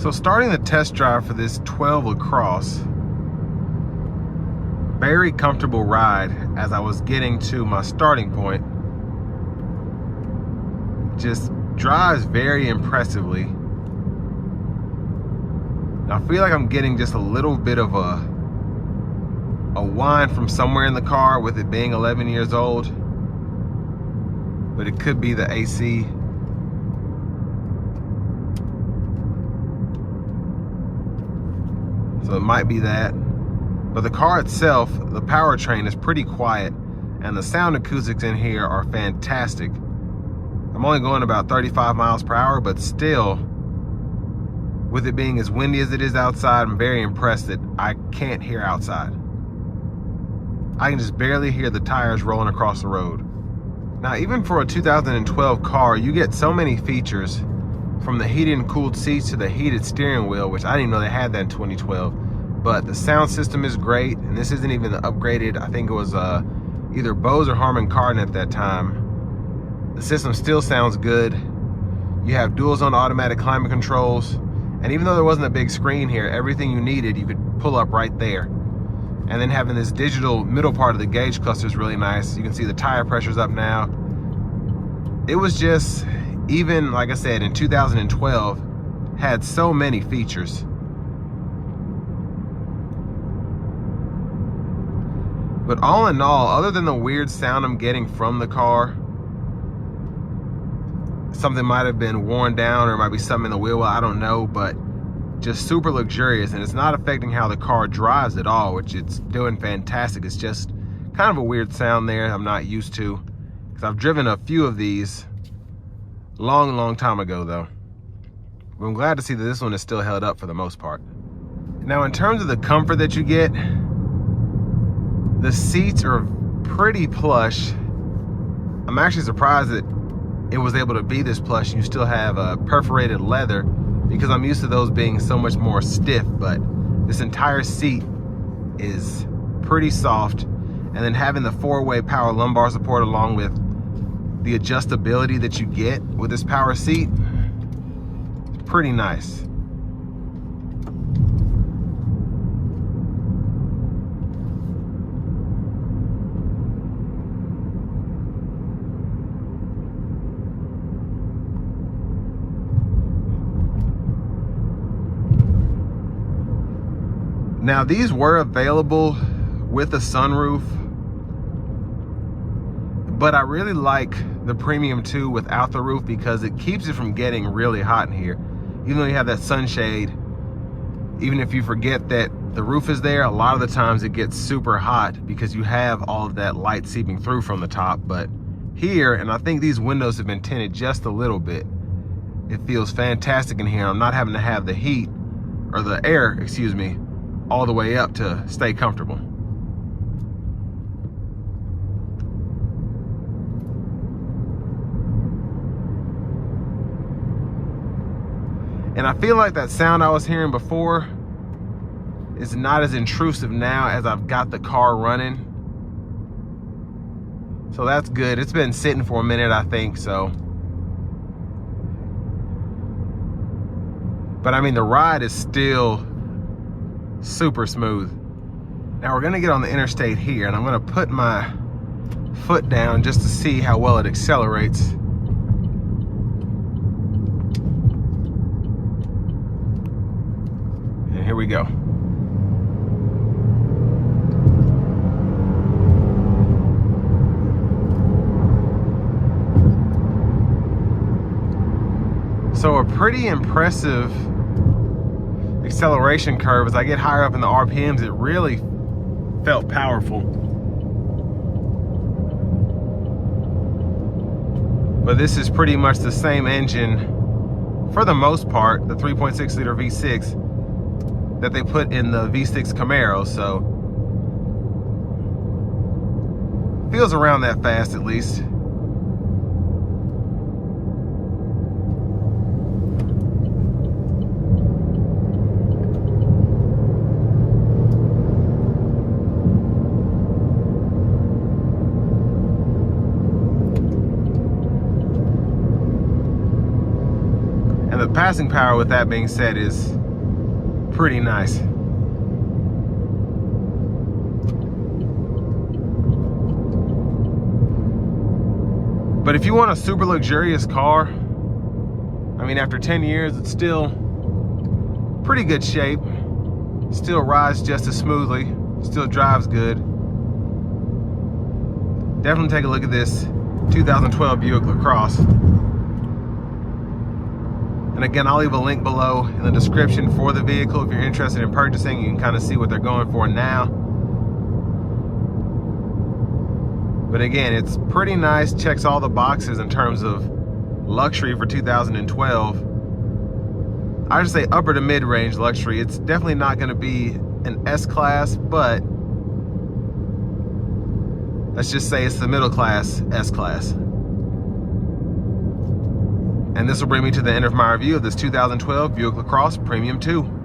So starting the test drive for this 12 LaCrosse, very comfortable ride as I was getting to my starting point. Just drives very impressively. I feel like I'm getting just a little bit of a whine from somewhere in the car with it being 11 years old, but it could be the AC. So it might be that. But the car itself, the powertrain is pretty quiet, and the sound acoustics in here are fantastic. I'm only going about 35 miles per hour, but still, with it being as windy as it is outside, I'm very impressed that I can't hear outside. I can just barely hear the tires rolling across the road. Now, even for a 2012 car, you get so many features, from the heated and cooled seats to the heated steering wheel, which I didn't even know they had that in 2012. But the sound system is great, and this isn't even the upgraded, I think it was either Bose or Harman Kardon at that time. The system still sounds good. You have dual zone automatic climate controls, and even though there wasn't a big screen here, everything you needed you could pull up right there. And then having this digital middle part of the gauge cluster is really nice. You can see the tire pressure's up now. It was just, even like I said, in 2012, had so many features. But all in all, other than the weird sound I'm getting from the car, something might have been worn down or it might be something in the wheel well, I don't know, but just super luxurious, and it's not affecting how the car drives at all, which it's doing fantastic. It's just kind of a weird sound there I'm not used to, because I've driven a few of these long time ago though. But I'm glad to see that this one is still held up for the most part. Now, in terms of the comfort that you get, the seats are pretty plush. I'm actually surprised that it was able to be this plush and you still have a perforated leather, because I'm used to those being so much more stiff, but this entire seat is pretty soft. And then having the 4-way power lumbar support along with the adjustability that you get with this power seat, it's pretty nice. Now, these were available with a sunroof, but I really like the Premium 2 without the roof because it keeps it from getting really hot in here. Even though you have that sunshade, even if you forget that the roof is there, a lot of the times it gets super hot because you have all of that light seeping through from the top. But here, and I think these windows have been tinted just a little bit, it feels fantastic in here. I'm not having to have the heat, or the air, excuse me, all the way up to stay comfortable. And I feel like that sound I was hearing before is not as intrusive now as I've got the car running. So that's good. It's been sitting for a minute, I think, so. But I mean, the ride is still super smooth. Now we're gonna get on the interstate here, and I'm gonna put my foot down just to see how well it accelerates. And here we go. So a pretty impressive acceleration curve. As I get higher up in the RPMs, it really felt powerful. But this is pretty much the same engine, for the most part, the 3.6 liter V6 that they put in the V6 Camaro, so feels around that fast at least. And the passing power, with that being said, is pretty nice. But if you want a super luxurious car, I mean, after 10 years, it's still pretty good shape. Still rides just as smoothly. Still drives good. Definitely take a look at this 2012 Buick LaCrosse. And again, I'll leave a link below in the description for the vehicle. If you're interested in purchasing, you can kind of see what they're going for now. But again, it's pretty nice, checks all the boxes in terms of luxury for 2012. I would say upper to mid-range luxury. It's definitely not going to be an S-Class, but let's just say it's the middle-class S-Class. And this will bring me to the end of my review of this 2012 Buick LaCrosse Premium 2.